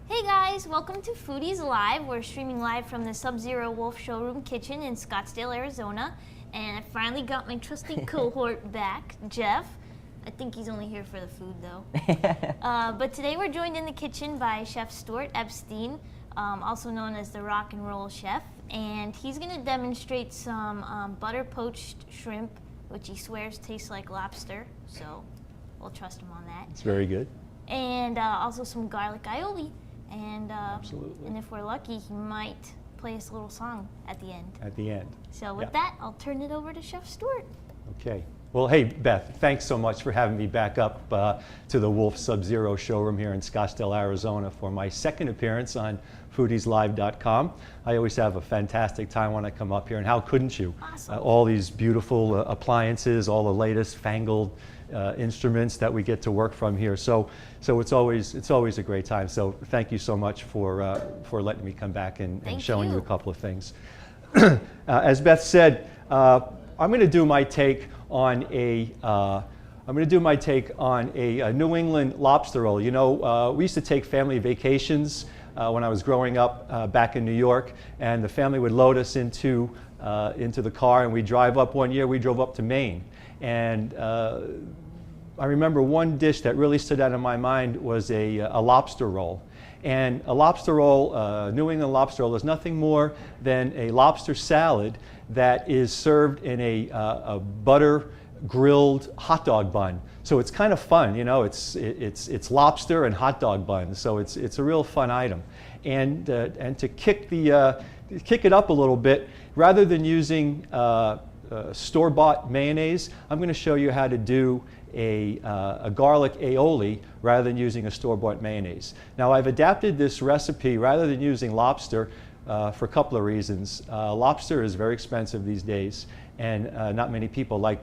Hey guys, welcome to Foodies Live. We're streaming live from the Sub-Zero Wolf Showroom Kitchen in Scottsdale, Arizona. And I finally got my trusty cohort back, Jeff. I think he's only here for the food though. But today we're joined in the kitchen by Chef Stuart Epstein, also known as the Rock and Roll Chef. And he's gonna demonstrate some butter poached shrimp, which he swears tastes like lobster. So we'll trust him on that. It's very good. And also some garlic aioli. And, Absolutely. And if we're lucky, he might play us a little song at the end. At the end. So with that, I'll turn it over to Chef Stuart. Okay. Well, hey, Beth, thanks so much for having me back up to the Wolf Sub-Zero showroom here in Scottsdale, Arizona for my second appearance on FoodiesLive.com. I always have a fantastic time when I come up here, and how couldn't you? Awesome. All these beautiful appliances, all the latest fangled instruments that we get to work from here. So it's always a great time. So thank you so much for letting me come back and showing you a couple of things. As Beth said, I'm going to do my take on a New England lobster roll. You know, we used to take family vacations when I was growing up back in New York, and the family would load us into the car, and we drive up. One year we drove up to Maine, and I remember one dish that really stood out in my mind was a lobster roll. And a lobster roll, New England lobster roll, is nothing more than a lobster salad that is served in a butter grilled hot dog bun. So it's kind of fun, you know. It's lobster and hot dog bun, so it's a real fun item. And to kick it up a little bit, rather than using store-bought mayonnaise, I'm going to show you how to do a garlic aioli rather than using a store-bought mayonnaise. Now, I've adapted this recipe rather than using lobster for a couple of reasons. Lobster is very expensive these days, and not many people like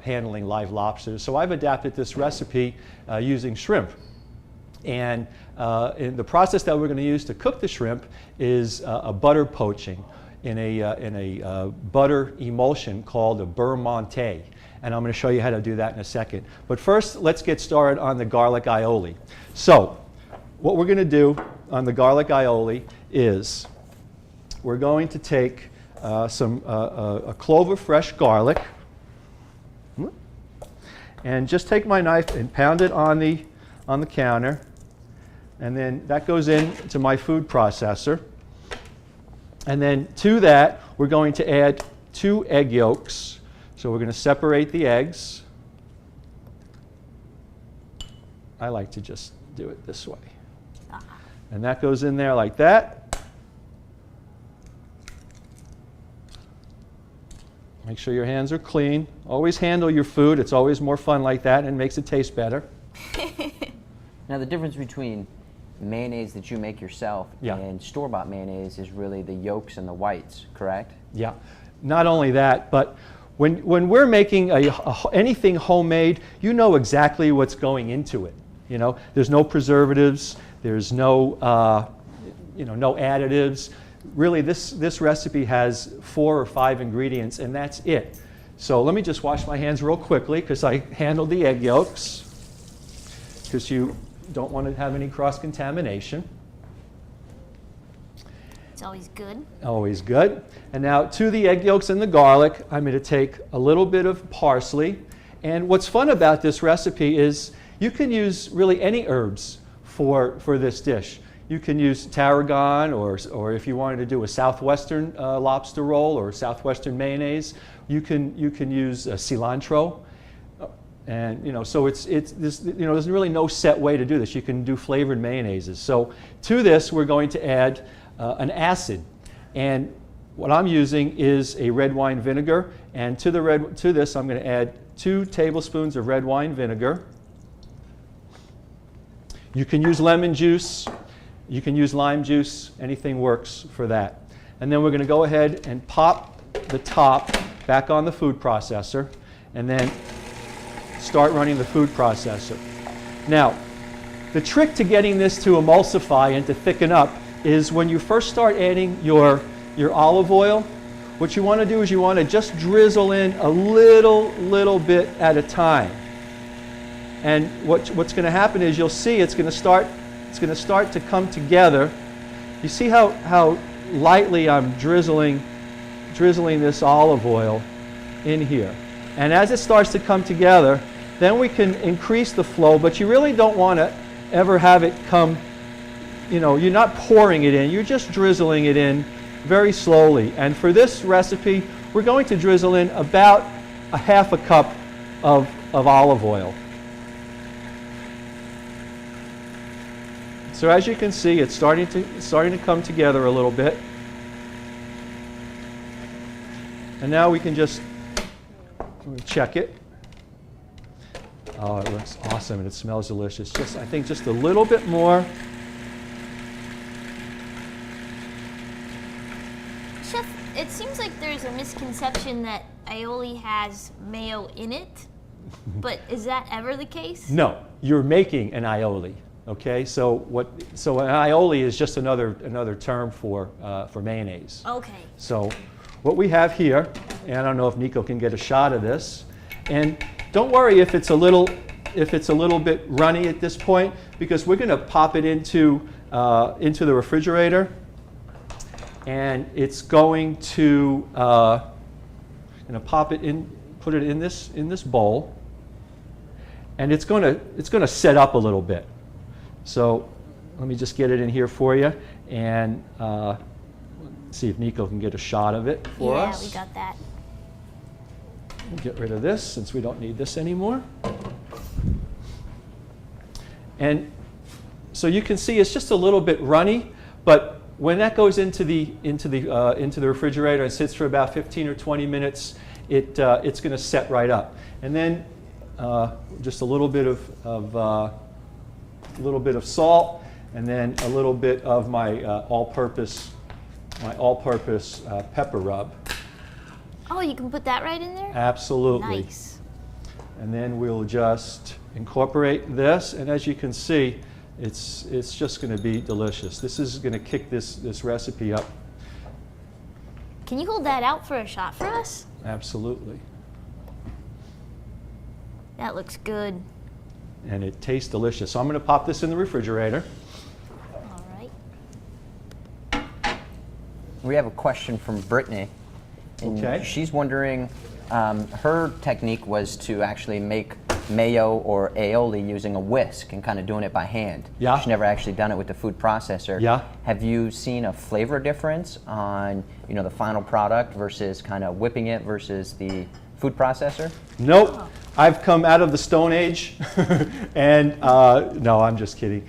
handling live lobsters. So I've adapted this recipe using shrimp. And in the process that we're going to use to cook the shrimp is a butter poaching in a butter emulsion called a beurre monté. And I'm going to show you how to do that in a second. But first, let's get started on the garlic aioli. So what we're going to do on the garlic aioli is we're going to take a clove of fresh garlic, and just take my knife and pound it on the counter, and then that goes into my food processor. And then to that, we're going to add 2 egg yolks. So we're going to separate the eggs. I like to just do it this way. And that goes in there like that. Make sure your hands are clean. Always handle your food. It's always more fun like that and makes it taste better. Now, the difference between mayonnaise that you make yourself and store-bought mayonnaise is really the yolks and the whites, correct? Yeah. Not only that, but when we're making anything homemade, you know exactly what's going into it. You know, there's no preservatives, there's no no additives. Really, this recipe has 4 or 5 ingredients, and that's it. So let me just wash my hands real quickly, because I handled the egg yolks, because you don't want to have any cross-contamination. It's always good. Always good. And now to the egg yolks and the garlic, I'm going to take a little bit of parsley. And what's fun about this recipe is you can use really any herbs for this dish. You can use tarragon, or if you wanted to do a southwestern lobster roll or southwestern mayonnaise, you can use cilantro. And so there's really no set way to do this. You can do flavored mayonnaises. So to this, we're going to add an acid, and what I'm using is a red wine vinegar. And to this, I'm going to add 2 tablespoons of red wine vinegar. You can use lemon juice, you can use lime juice, anything works for that. And then we're going to go ahead and pop the top back on the food processor, and then start running the food processor. Now, the trick to getting this to emulsify and to thicken up is when you first start adding your olive oil, what you want to do is you want to just drizzle in a little bit at a time. And what's going to happen is you'll see it's going to start it's going to start to come together. You see how lightly I'm drizzling this olive oil in here. And as it starts to come together, then we can increase the flow, but you really don't want to ever have it come, you're not pouring it in, you're just drizzling it in very slowly. And for this recipe, we're going to drizzle in about a half a cup of olive oil. So as you can see, it's starting to come together a little bit. And now we can just check it. Oh, it looks awesome and it smells delicious. I think just a little bit more. Chef, it seems like there's a misconception that aioli has mayo in it, but is that ever the case? No, you're making an aioli. Okay, so an aioli is just another term for mayonnaise. Okay. So what we have here, and I don't know if Nico can get a shot of this, and don't worry if it's a little bit runny at this point, because we're going to pop it into the refrigerator, and it's going to pop it in, put it in this bowl, and it's going to set up a little bit. So let me just get it in here for you, and see if Nico can get a shot of it for us. Yeah, we got that. We'll get rid of this since we don't need this anymore. And so you can see it's just a little bit runny, but when that goes into the refrigerator and sits for about 15 or 20 minutes, it's going to set right up. And then just a little bit of salt, and then a little bit of my all-purpose pepper rub. Oh, you can put that right in there? Absolutely. Nice. And then we'll just incorporate this, and as you can see, it's just going to be delicious. This is going to kick this recipe up. Can you hold that out for a shot for us? Absolutely. That looks good. And it tastes delicious. So I'm going to pop this in the refrigerator. All right. We have a question from Brittany. And Okay. she's wondering, her technique was to actually make mayo or aioli using a whisk and kind of doing it by hand. Yeah. She's never actually done it with the food processor. Yeah. Have you seen a flavor difference on the final product versus kind of whipping it versus the food processor? Nope. I've come out of the Stone Age, and no, I'm just kidding.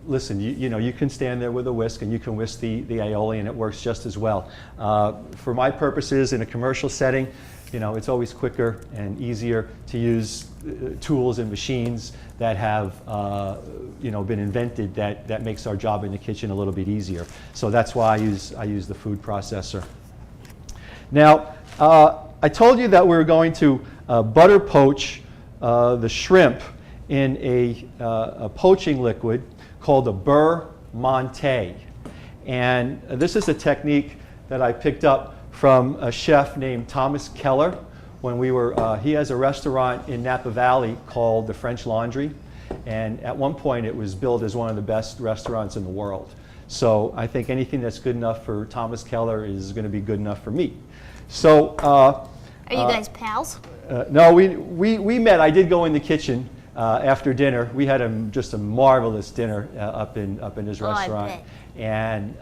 Listen, you can stand there with a whisk and you can whisk the aioli, and it works just as well. For my purposes, in a commercial setting, it's always quicker and easier to use tools and machines that have been invented that makes our job in the kitchen a little bit easier. So that's why I use the food processor. Now, I told you that we were going to butter poach the shrimp in a poaching liquid called a beurre monté. And this is a technique that I picked up from a chef named Thomas Keller when he has a restaurant in Napa Valley called the French Laundry. And at one point it was billed as one of the best restaurants in the world. So I think anything that's good enough for Thomas Keller is going to be good enough for me. So Are you guys pals? no, we met. I did go in the kitchen after dinner. We had just a marvelous dinner up in his restaurant. I bet. And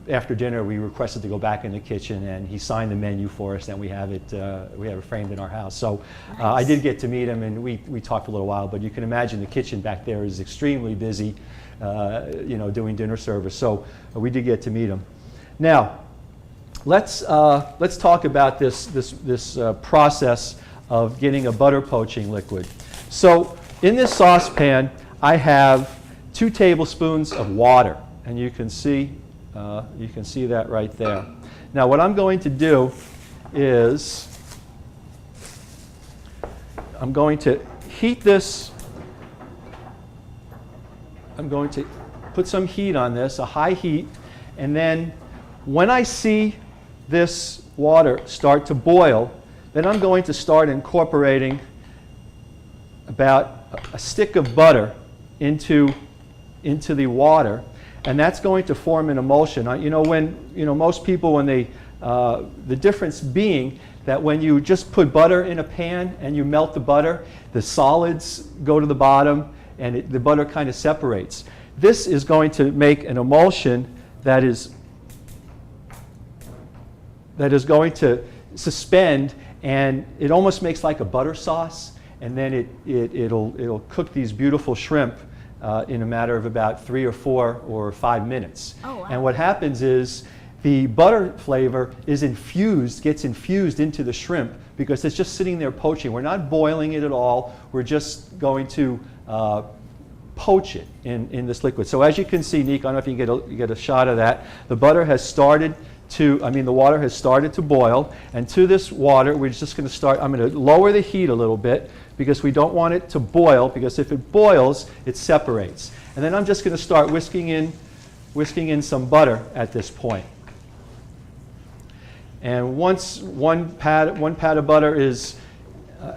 after dinner, we requested to go back in the kitchen, and he signed the menu for us, and we have it framed in our house. So I did get to meet him, and we talked a little while. But you can imagine the kitchen back there is extremely busy, doing dinner service. So we did get to meet him. Now, let's talk about this process of getting a butter poaching liquid. So in this saucepan, I have 2 tablespoons of water, and you can see that right there. Now, what I'm going to do is I'm going to heat this. I'm going to put some heat on this, a high heat, and then when I see this water start to boil, then I'm going to start incorporating about a stick of butter into the water, and that's going to form an emulsion. Most people, when they, the difference being that when you just put butter in a pan and you melt the butter, the solids go to the bottom and the butter kind of separates. This is going to make an emulsion that is going to suspend, and it almost makes like a butter sauce, and then it'll cook these beautiful shrimp in a matter of about 3 or 4 or 5 minutes. Oh, wow. And what happens is the butter flavor gets infused into the shrimp because it's just sitting there poaching. We're not boiling it at all. We're just going to poach it in this liquid. So as you can see, Nick, I don't know if you can get a shot of that. The water has started to boil, and to this water, we're just going to start. I'm going to lower the heat a little bit because we don't want it to boil, because if it boils, it separates. And then I'm just going to start whisking in some butter at this point. And once one pat of butter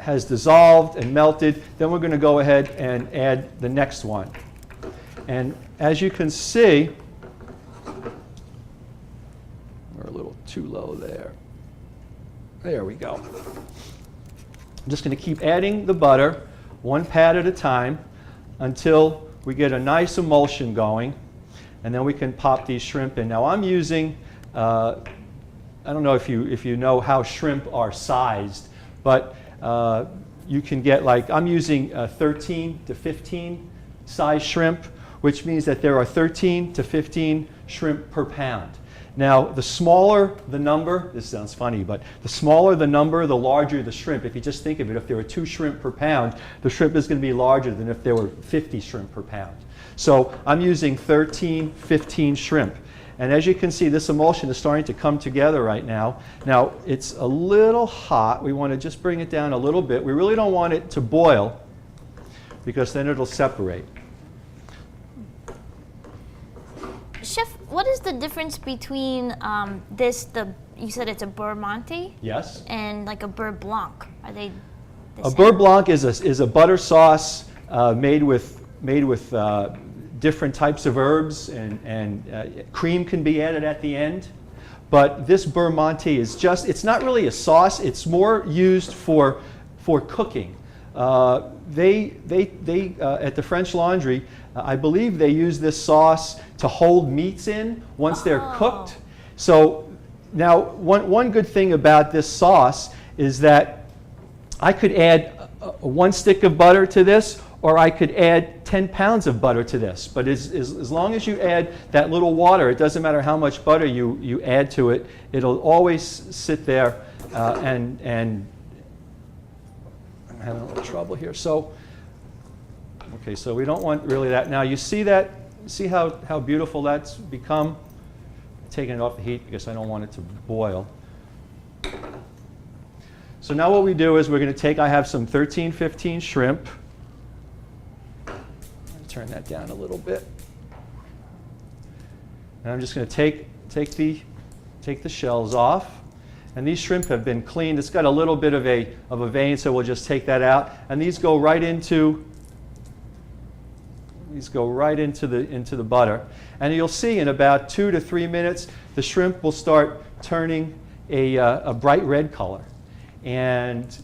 has dissolved and melted, then we're going to go ahead and add the next one. And as you can see, we're a little too low there. There we go. I'm just going to keep adding the butter, 1 pat at a time, until we get a nice emulsion going, and then we can pop these shrimp in. Now I'm using, I don't know if you know how shrimp are sized, but you can get, like, I'm using 13 to 15 size shrimp, which means that there are 13 to 15 shrimp per pound. Now, the smaller the number, this sounds funny, but the smaller the number, the larger the shrimp. If you just think of it, if there were 2 shrimp per pound, the shrimp is going to be larger than if there were 50 shrimp per pound. So I'm using 13, 15 shrimp. And as you can see, this emulsion is starting to come together right now. Now, it's a little hot. We want to just bring it down a little bit. We really don't want it to boil because then it'll separate. Chef, what is the difference between you said it's a beurre Monte? Yes. And like a beurre blanc? Are they the A same? beurre blanc is a butter sauce made with different types of herbs, and cream can be added at the end. But this beurre Monte is it's not really a sauce. It's more used for cooking. They at the French Laundry, I believe they use this sauce to hold meats in once they're cooked. So now one good thing about this sauce is that I could add 1 stick of butter to this, or I could add 10 pounds of butter to this. But as long as you add that little water, it doesn't matter how much butter you add to it, it'll always sit there and I'm having a little trouble here. So, okay, so we don't want really that. Now you see how beautiful that's become? I'm taking it off the heat because I don't want it to boil. So now what we do is we're going to take, I have some 13, 15 shrimp. Turn that down a little bit. And I'm just going to take the shells off. And these shrimp have been cleaned. It's got a little bit of a vein, so we'll just take that out. And these go right into the butter. And you'll see in about 2 to 3 minutes, the shrimp will start turning a bright red color. And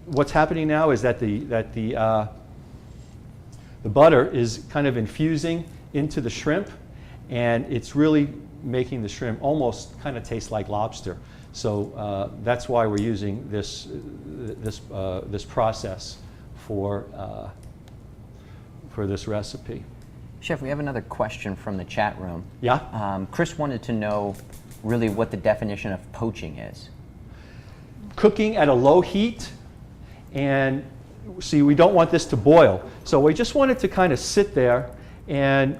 what's happening now is that the butter is kind of infusing into the shrimp, and it's really making the shrimp almost kind of taste like lobster. So that's why we're using this process for this recipe. Chef, we have another question from the chat room. Yeah? Chris wanted to know really what the definition of poaching is. Cooking at a low heat, and see, we don't want this to boil. So we just want it to kind of sit there, and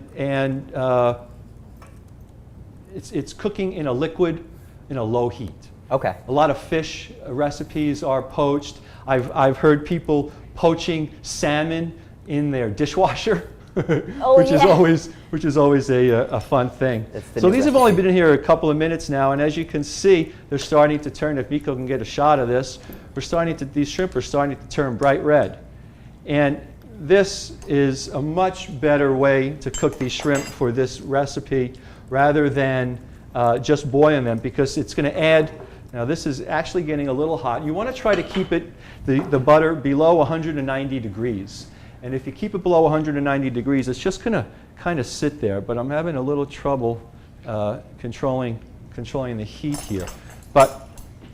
it's cooking in a liquid in a low heat. Okay. A lot of fish recipes are poached. I've heard people poaching salmon in their dishwasher, which is always a fun thing. So these have only been in here a couple of minutes now, and as you can see, they're starting to turn. If Miko can get a shot of this, these shrimp are starting to turn bright red. And this is a much better way to cook these shrimp for this recipe rather than just boiling them, because it's going to add, now this is actually getting a little hot. You want to try to keep it, the butter below 190 degrees. And if you keep it below 190 degrees, it's just going to kind of sit there. But I'm having a little trouble controlling the heat here. But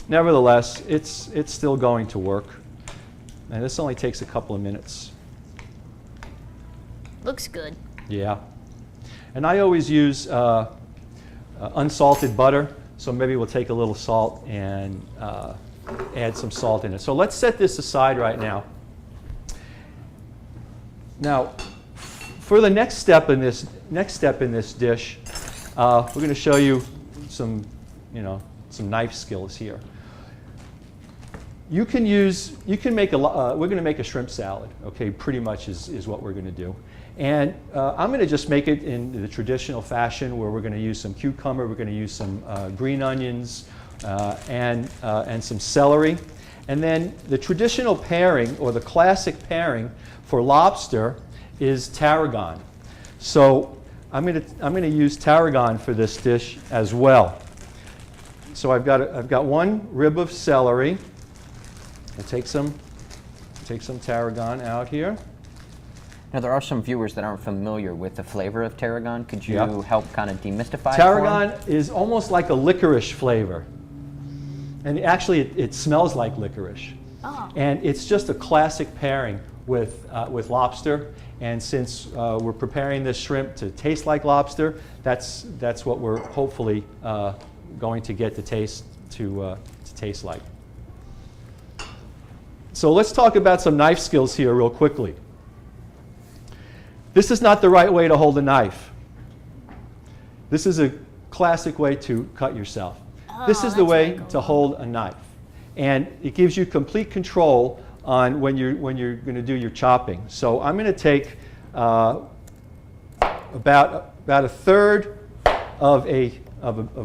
nevertheless, it's still going to work. And this only takes a couple of minutes. Looks good. Yeah. And I always use unsalted butter, so maybe we'll take a little salt and add some salt in it. So let's set this aside right now. Now, for the next step in this dish, we're going to show you some knife skills here. You can make we're going to make a shrimp salad. Okay, pretty much is what we're going to do. And I'm going to just make it in the traditional fashion, where we're going to use some cucumber, we're going to use some green onions, and some celery. And then the traditional pairing, or the classic pairing for lobster, is tarragon. So I'm going to use tarragon for this dish as well. So I've got one rib of celery. I'll take some tarragon out here. Now, there are some viewers that aren't familiar with the flavor of tarragon. Could you help kind of demystify tarragon it for them? Is almost like a licorice flavor. And actually, it smells like licorice. Oh. And it's just a classic pairing with lobster. And since we're preparing this shrimp to taste like lobster, that's what we're hopefully going to get to taste like. So let's talk about some knife skills here real quickly. This is not the right way to hold a knife. This is a classic way to cut yourself. Oh, this is the way to hold a knife. And it gives you complete control on when you're going to do your chopping. So I'm going to take about a third of a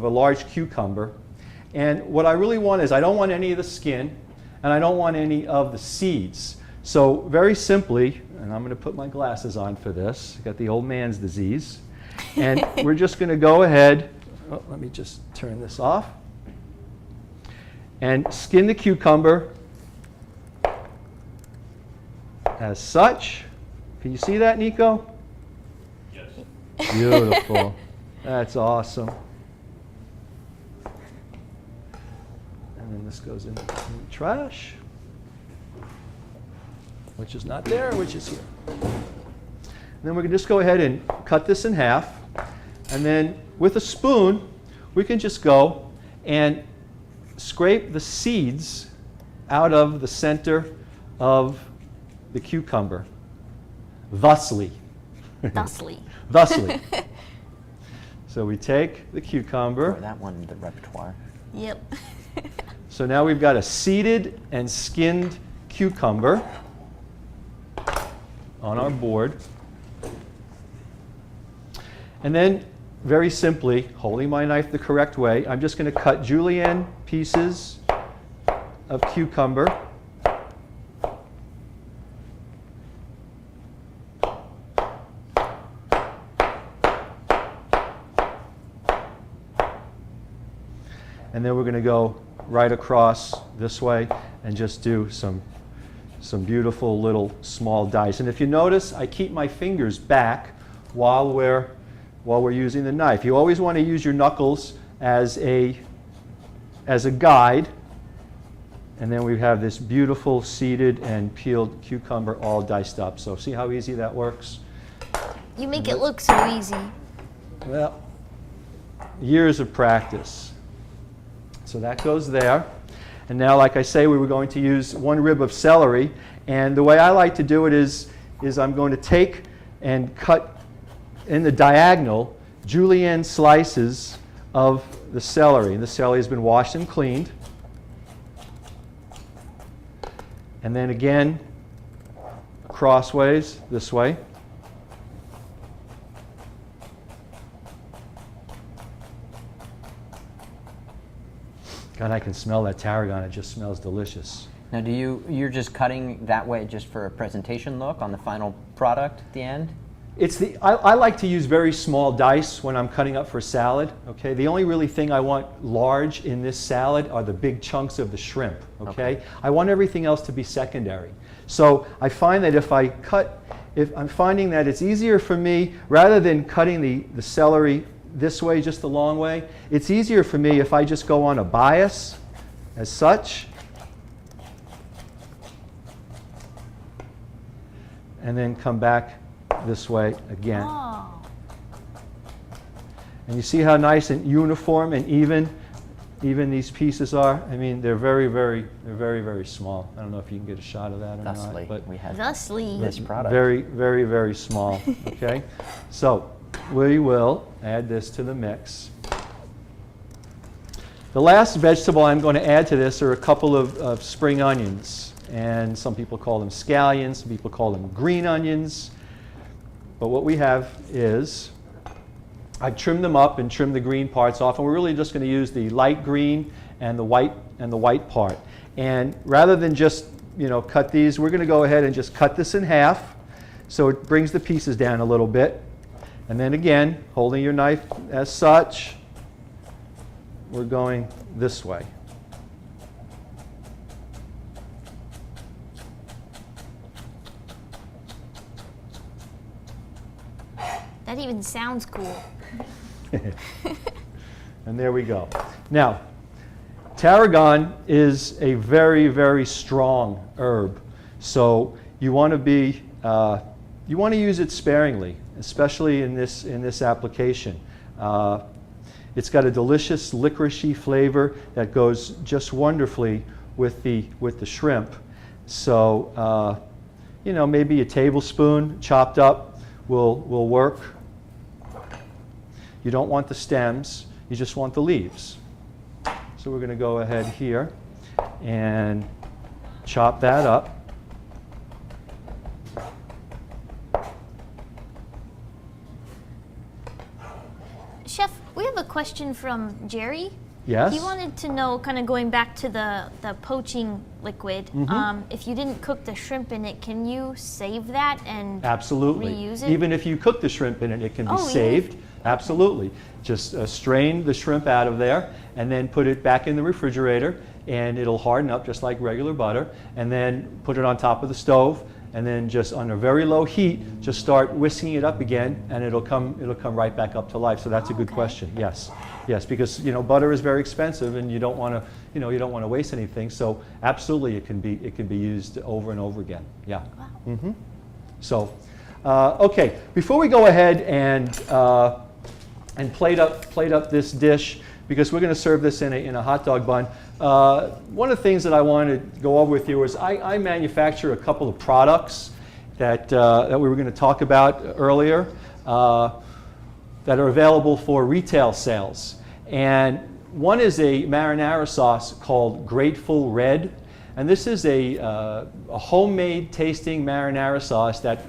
large cucumber. And what I really want is, I don't want any of the skin, and I don't want any of the seeds. So very simply, and I'm going to put my glasses on for this. I got the old man's disease. And we're just going to go ahead, let me just turn this off, and skin the cucumber as such. Can you see that, Nico? Yes. Beautiful. That's awesome. And then this goes in the trash, which is not there, which is here. And then we can just go ahead and cut this in half. And then with a spoon, we can just go and scrape the seeds out of the center of the cucumber. Thusly. Thusly. Thusly. So we take the cucumber. Throw that one in the repertoire. Yep. So now we've got a seeded and skinned cucumber on our board. And then, very simply, holding my knife the correct way, I'm just going to cut julienne pieces of cucumber. And then we're going to go right across this way and just do some beautiful little small dice. And if you notice, I keep my fingers back while we're using the knife. You always want to use your knuckles as a guide. And then we have this beautiful seeded and peeled cucumber all diced up. So see how easy that works? You make it look so easy. Well, years of practice. So that goes there. And now, like I say, we were going to use one rib of celery. And the way I like to do it is I'm going to take and cut in the diagonal julienne slices of the celery. And the celery has been washed and cleaned. And then again, crossways this way. God, I can smell that tarragon. It just smells delicious. Now, you're just cutting that way just for a presentation look on the final product at the end? I like to use very small dice when I'm cutting up for salad. Okay, the only really thing I want large in this salad are the big chunks of the shrimp. Okay, I want everything else to be secondary. So I find that if I'm finding that it's easier for me, rather than cutting the celery this way, just the long way, it's easier for me if I just go on a bias as such. And then come back this way again. Oh. And you see how nice and uniform and even these pieces are? I mean, they're very small. I don't know if you can get a shot of that or Thusly, not. But we have Thusly. this product. very small, okay? So we will add this to the mix. The last vegetable I'm going to add to this are a couple of spring onions. And some people call them scallions, some people call them green onions. But what we have is, I've trimmed them up and trimmed the green parts off, and we're really just going to use the light green and the white part. And rather than just cut these, we're going to go ahead and just cut this in half, so it brings the pieces down a little bit. And then again, holding your knife as such, we're going this way. That even sounds cool. And there we go. Now, tarragon is a very strong herb, so you want to use it sparingly, especially in this application. It's got a delicious licoricey flavor that goes just wonderfully with the shrimp. So maybe a tablespoon chopped up will work. You don't want the stems, you just want the leaves. So we're going to go ahead here and chop that up. Chef, we have a question from Jerry. Yes? He wanted to know, kind of going back to the poaching liquid, if you didn't cook the shrimp in it, can you save that and Absolutely. reuse it? Even if you cook the shrimp in it, it can be Oh, even saved. Absolutely. Just strain the shrimp out of there and then put it back in the refrigerator, and it'll harden up just like regular butter, and then put it on top of the stove, and then just on a very low heat, just start whisking it up again, and it'll come right back up to life. So that's a good question. Yes, because butter is very expensive, and you don't want to waste anything. So absolutely, it can be used over and over again. Yeah. Wow. So, okay, before we go ahead and plate up this dish, because we're going to serve this in a hot dog bun. One of the things that I wanted to go over with you is I manufacture a couple of products that we were going to talk about earlier that are available for retail sales. And one is a marinara sauce called Grateful Red. And this is a homemade tasting marinara sauce that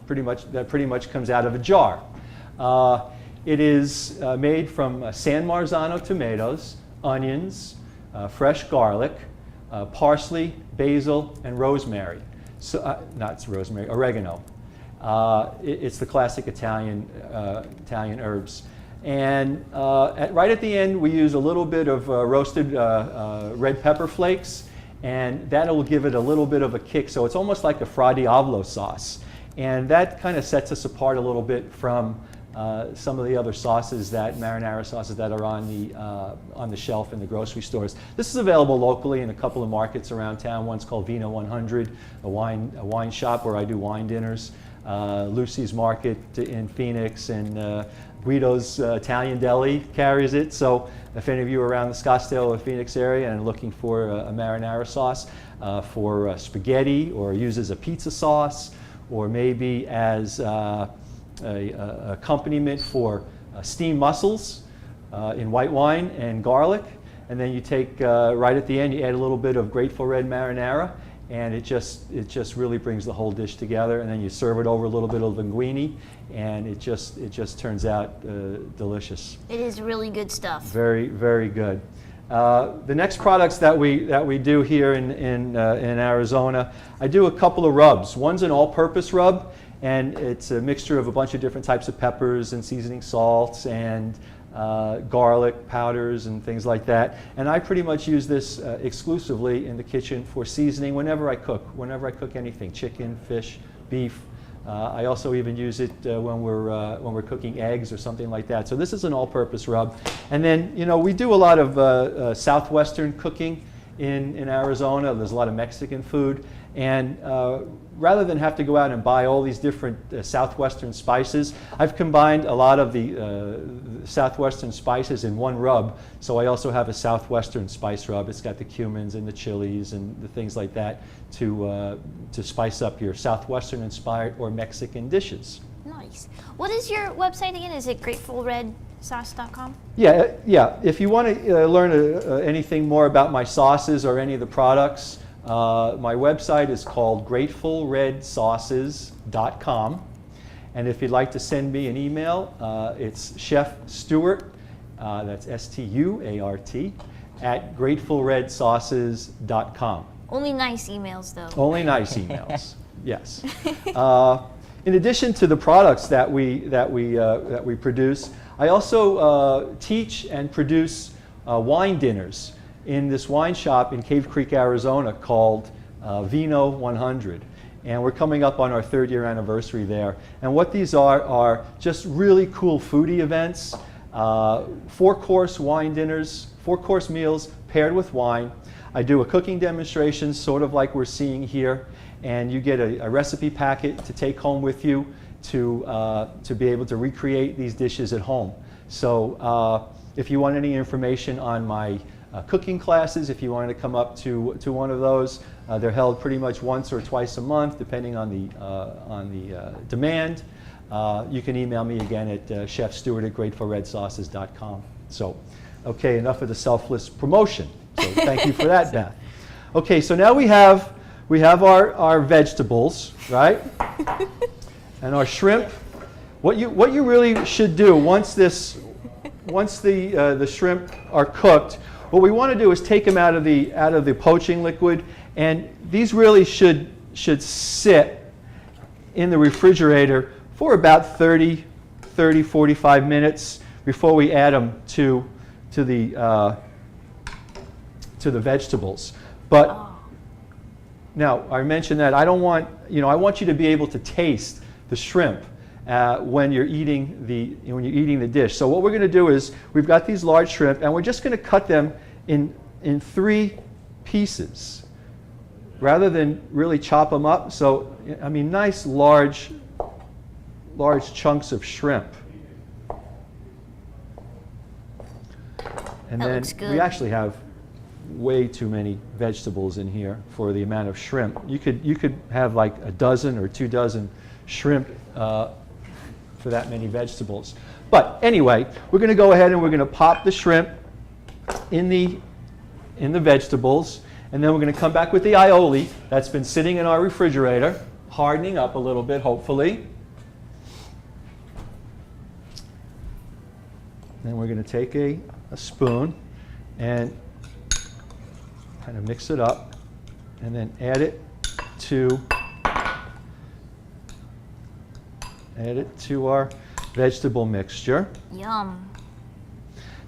pretty much comes out of a jar. It is made from San Marzano tomatoes, onions, fresh garlic, parsley, basil, and rosemary. So, not rosemary, oregano. It's the classic Italian herbs. And right at the end, we use a little bit of roasted red pepper flakes, and that'll give it a little bit of a kick. So it's almost like a Fra Diavolo sauce. And that kind of sets us apart a little bit from some of the other marinara sauces that are on the shelf in the grocery stores. This is available locally in a couple of markets around town. One's called Vino 100, a wine shop where I do wine dinners. Lucy's Market in Phoenix, and Guido's Italian Deli carries it. So if any of you are around the Scottsdale or Phoenix area and are looking for a marinara sauce for spaghetti, or use as a pizza sauce, or maybe as accompaniment for steamed mussels in white wine and garlic, and then you take right at the end, you add a little bit of Grateful Red marinara, and it just really brings the whole dish together. And then you serve it over a little bit of linguine, and it just turns out delicious. It is really good stuff. Very good. The next products that we do here in Arizona, I do a couple of rubs. One's an all-purpose rub, and it's a mixture of a bunch of different types of peppers and seasoning salts and garlic powders and things like that. And I pretty much use this exclusively in the kitchen for seasoning whenever I cook anything, chicken, fish, beef. I also even use it when we're cooking eggs or something like that. So this is an all-purpose rub. And then, you know, we do a lot of southwestern cooking in Arizona. There's a lot of Mexican food. And rather than have to go out and buy all these different southwestern spices, I've combined a lot of the southwestern spices in one rub. So I also have a southwestern spice rub. It's got the cumins and the chilies and the things like that to spice up your southwestern inspired or Mexican dishes. Nice. What is your website again? Is it gratefulredsauce.com? Yeah. If you want to learn anything more about my sauces or any of the products, my website is called gratefulredsauces.com. And if you'd like to send me an email, it's Chef Stuart, that's S-T-U-A-R-T, at gratefulredsauces.com. Only nice emails, though. Only nice emails, yes. In addition to the products that we produce, I also teach and produce wine dinners in this wine shop in Cave Creek, Arizona called Vino 100. And we're coming up on our 3rd year anniversary there. And what these are just really cool foodie events, 4-course wine dinners, 4-course meals paired with wine. I do a cooking demonstration, sort of like we're seeing here, and you get a recipe packet to take home with you to be able to recreate these dishes at home. So if you want any information on my cooking classes, if you wanted to come up to one of those, they're held pretty much once or twice a month, depending on the demand. You can email me again at chefstuart@gratefulredsauces.com. So, okay, enough of the selfless promotion. So thank you for that, Beth. Okay, so now we have our vegetables, right? And our shrimp. What you really should do once the shrimp are cooked, what we want to do is take them out of the poaching liquid, and these really should sit in the refrigerator for about 45 minutes before we add them to the vegetables. But now I mentioned that I want you to be able to taste the shrimp when you're eating the dish. So what we're going to do is we've got these large shrimp, and we're just going to cut them in 3 pieces rather than really chop them up. So I mean, nice large chunks of shrimp. And then we actually have way too many vegetables in here for the amount of shrimp. You could have like a dozen or 2 dozen shrimp for that many vegetables. But anyway, we're going to go ahead and we're going to pop the shrimp in the vegetables, and then we're going to come back with the aioli that's been sitting in our refrigerator, hardening up a little bit, hopefully. Then we're going to take a spoon and kind of mix it up, and then add it to our vegetable mixture. Yum.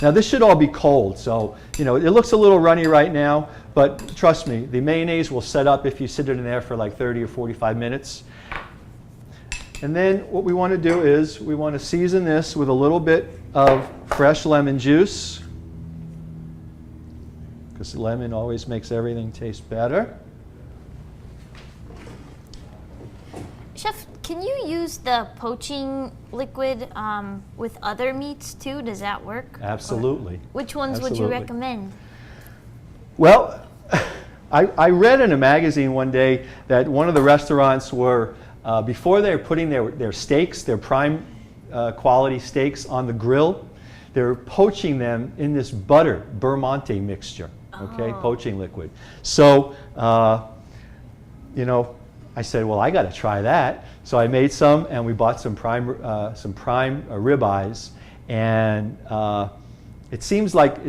Now this should all be cold, so it looks a little runny right now, but trust me, the mayonnaise will set up if you sit it in there for like 30 or 45 minutes. And then what we want to do is we want to season this with a little bit of fresh lemon juice, because lemon always makes everything taste better. Chef, can you use the poaching liquid with other meats too? Does that work? Absolutely. Or which ones would you recommend? Well, I read in a magazine one day that one of the restaurants were, before they were putting their steaks, their prime quality steaks on the grill, they were poaching them in this Bermonte mixture, okay, poaching liquid. So, I said, well, I got to try that. So I made some, and we bought some prime ribeyes, and it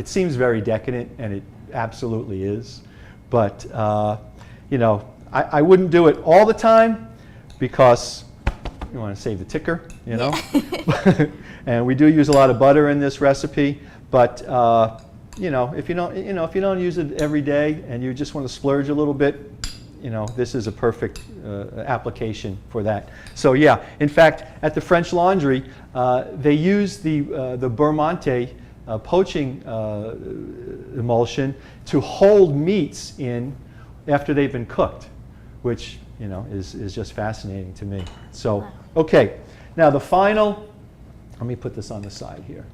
seems very decadent, and it absolutely is. But you know, I wouldn't do it all the time because you want to save the ticker, you know. And we do use a lot of butter in this recipe, but you know, if you don't use it every day and you just want to splurge a little bit, you know, this is a perfect application for that. So yeah, in fact, at the French Laundry, they use the Bermonte poaching emulsion to hold meats in after they've been cooked, which, you know, is just fascinating to me. So, okay, now the final, let me put this on the side here.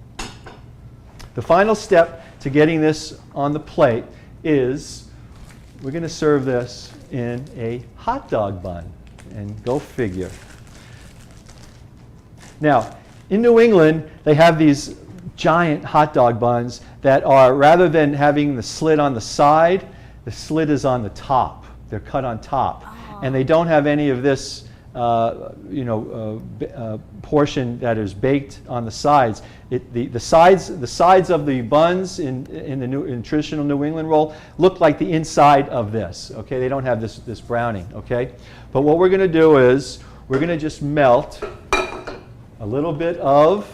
The final step to getting this on the plate is we're going to serve this in a hot dog bun, and go figure. Now, in New England, they have these giant hot dog buns that are, rather than having the slit on the side, the slit is on the top. They're cut on top. Oh. And they don't have any of this portion that is baked on the sides. The sides of the buns in traditional New England roll look like the inside of this. Okay, they don't have this browning. Okay, but what we're going to do is we're going to just melt a little bit of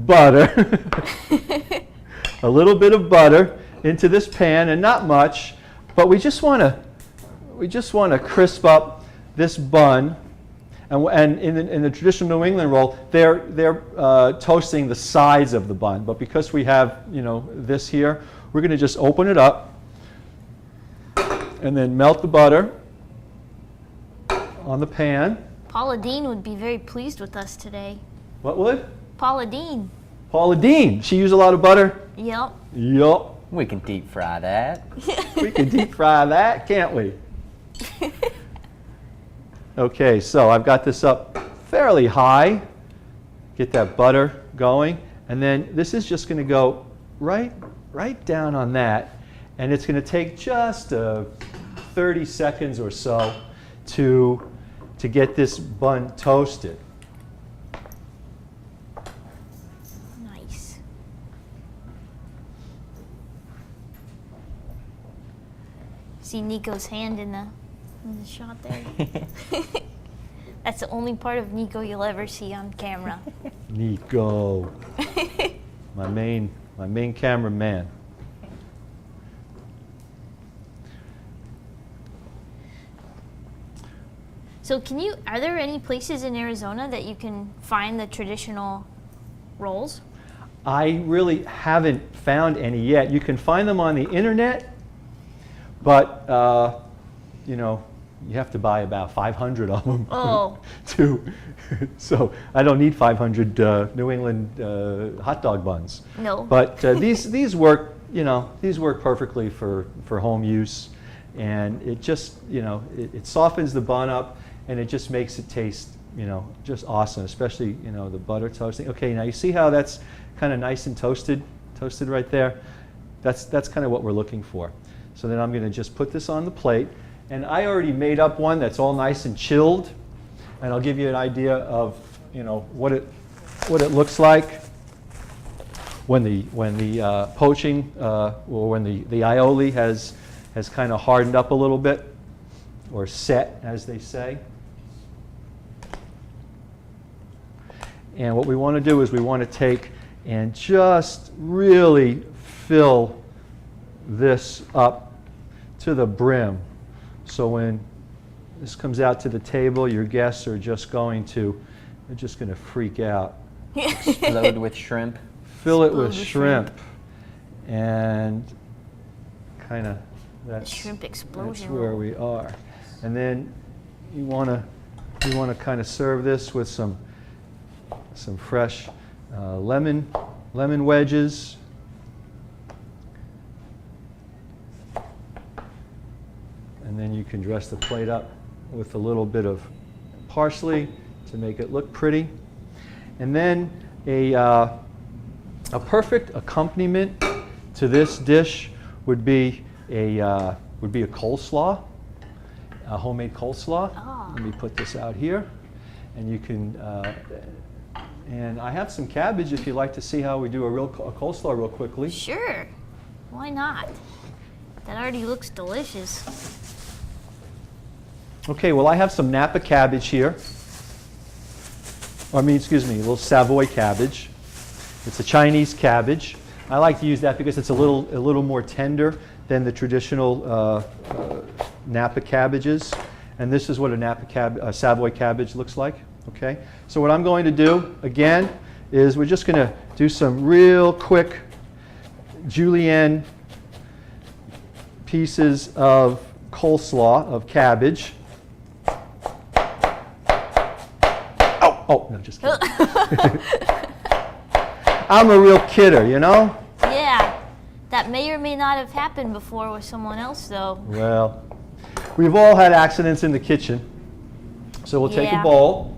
butter, a little bit of butter into this pan, and not much, but we just want to crisp up this bun. And in the traditional New England roll, they're toasting the sides of the bun. But because we have, you know, this here, we're going to just open it up and then melt the butter on the pan. Paula Dean would be very pleased with us today. What would? Paula Dean. Paula Dean. She used a lot of butter? Yep. Yup. We can deep fry that. We can deep fry that, can't we? Okay, so I've got this up fairly high. Get that butter going. And then this is just going to go right down on that. And it's going to take just 30 seconds or so to get this bun toasted. Nice. See Nico's hand in the shot there. That's the only part of Nico you'll ever see on camera. Nico, my main cameraman. So are there any places in Arizona that you can find the traditional rolls? I really haven't found any yet. You can find them on the internet, but you know, you have to buy about 500 of them. Oh. So I don't need 500 New England hot dog buns. No. But these work, you know, these work perfectly for home use, and it just, you know, it softens the bun up, and it just makes it taste, you know, just awesome, especially, you know, the butter toasting. Okay, now you see how that's kind of nice and toasted right there? That's kind of what we're looking for. So then I'm going to just put this on the plate. And I already made up one that's all nice and chilled, and I'll give you an idea of, you know, what it looks like when the poaching or when the aioli has kind of hardened up a little bit, or set, as they say. And what we want to do is we want to take and just really fill this up to the brim. So when this comes out to the table, your guests are just going to freak out. Explode with shrimp. Fill it with shrimp. And kind of that's shrimp explosion. That's where we are. And then you want to kind of serve this with some fresh lemon wedges. And then you can dress the plate up with a little bit of parsley to make it look pretty. And then a perfect accompaniment to this dish would be a coleslaw, a homemade coleslaw. Oh. Let me put this out here, and you can And I have some cabbage if you'd like to see how we do a coleslaw real quickly. Sure. Why not? That already looks delicious. Okay, well I have some Napa cabbage here. Excuse me, a little Savoy cabbage. It's a Chinese cabbage. I like to use that because it's a little more tender than the traditional Napa cabbages. And this is what a Savoy cabbage looks like. Okay, so what I'm going to do again is we're just going to do some real quick julienne pieces of coleslaw, of cabbage. Oh, no, just kidding. I'm a real kidder, you know? Yeah, that may or may not have happened before with someone else, though. Well, we've all had accidents in the kitchen. So we'll take a bowl.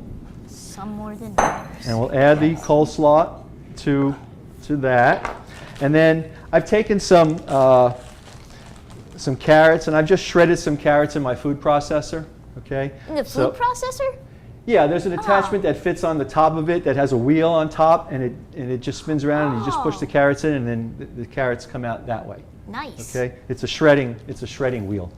Some more than others. And we'll add the coleslaw to that. And then I've taken some carrots, and I've just shredded some carrots in my food processor. Okay? In the food processor? Yeah, there's an attachment that fits on the top of it that has a wheel on top, and it just spins around, and you just push the carrots in, and then the carrots come out that way. Nice. Okay? It's a shredding wheel.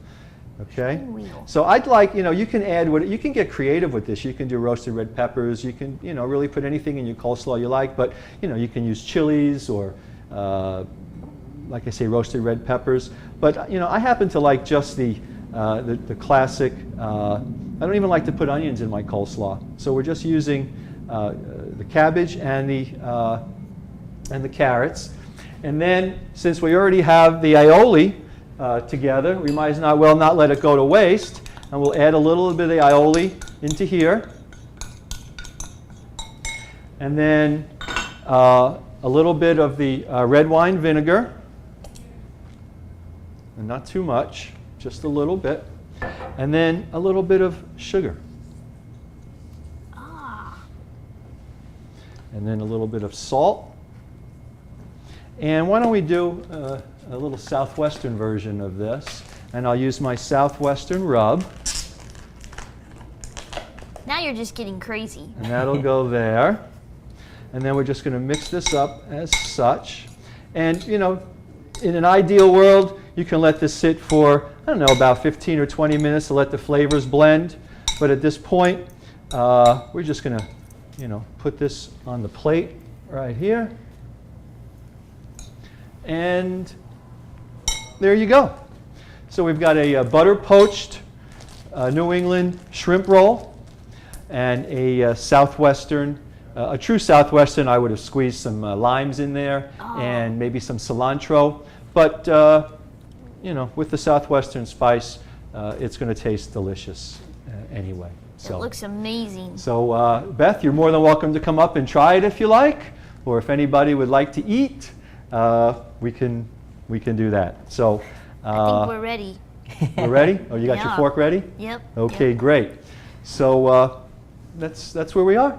Okay? So I'd like, you can add you can get creative with this. You can do roasted red peppers. You can, really put anything in your coleslaw you like, but, you can use chilies or, like I say, roasted red peppers. But, I happen to like just the classic, I don't even like to put onions in my coleslaw. So we're just using the cabbage and the carrots. And then, since we already have the aioli together, we might as well not let it go to waste. And we'll add a little bit of the aioli into here. And then a little bit of the red wine vinegar. And not too much, just a little bit. And then a little bit of sugar. And then a little bit of salt. And why don't we do a little Southwestern version of this. And I'll use my Southwestern rub. Now you're just getting crazy. And that'll go there. And then we're just going to mix this up as such. And, in an ideal world, you can let this sit for, I don't know, about 15 or 20 minutes to let the flavors blend. But at this point, we're just going to, put this on the plate right here. And there you go. So we've got a butter poached New England shrimp roll and a Southwestern, a true Southwestern. I would have squeezed some limes in there and maybe some cilantro. But, with the Southwestern spice, it's going to taste delicious anyway. So, it looks amazing. So, Beth, you're more than welcome to come up and try it if you like. Or if anybody would like to eat, we can do that. So I think we're ready. We're ready? Oh, you got your fork ready? Yep. Okay, great. So that's where we are.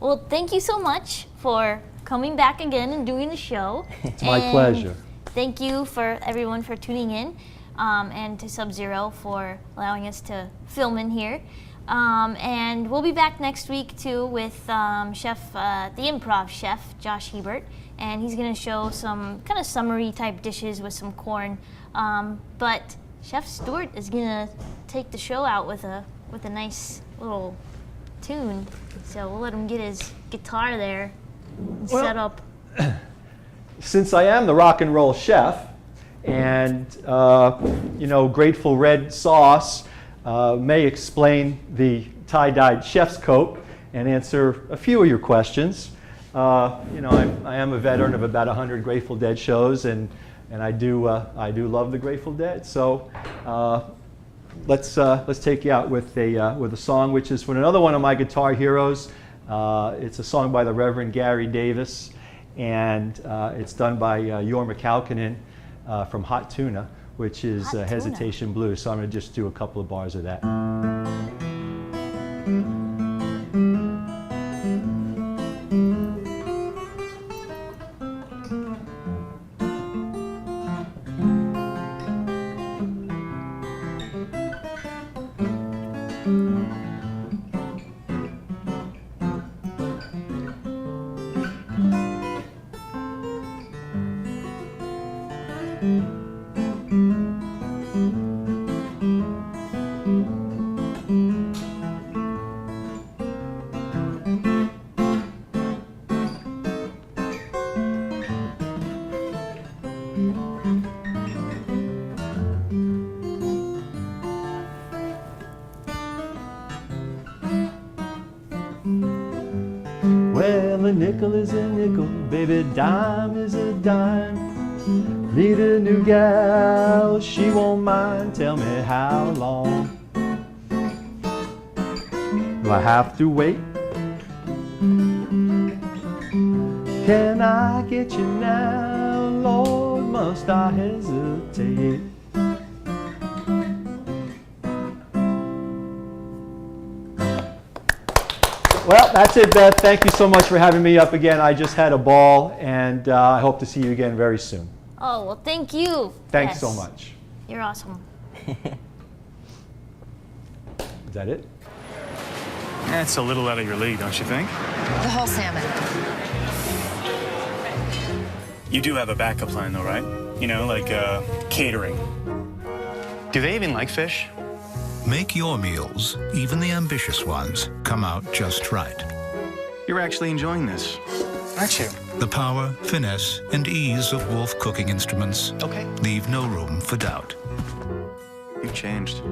Well, thank you so much for coming back again and doing the show. It's my pleasure. Thank you for everyone for tuning in, and to Sub-Zero for allowing us to film in here. And we'll be back next week too with the improv chef, Josh Hebert. And he's going to show some kind of summery type dishes with some corn. But Chef Stuart is going to take the show out with a nice little tune. So we'll let him get his guitar there and set up. Since I am the rock and roll chef, and Grateful Red sauce may explain the tie-dyed chef's coat and answer a few of your questions. I am a veteran of about 100 Grateful Dead shows, and I do love the Grateful Dead. So let's take you out with a song which is from another one of my guitar heroes. It's a song by the Reverend Gary Davis, and it's done by Jorma Kaukonen from Hot Tuna, which is Hesitation Blues. So I'm going to just do a couple of bars of that. a nickel is a nickel, baby, dime is a dime. Meet a new gal, she won't mind. Tell me how long do I have to wait? Can I get you now, Lord, must I hesitate? Well, that's it, Beth. Thank you so much for having me up again. I just had a ball, and I hope to see you again very soon. Oh, well, thank you. Thanks so much. You're awesome. Is that it? That's a little out of your league, don't you think? The whole salmon. You do have a backup plan, though, right? You know, like catering. Do they even like fish? Make your meals, even the ambitious ones, come out just right. You're actually enjoying this, aren't you? The power, finesse, and ease of Wolf cooking instruments Okay. leave no room for doubt. You've changed.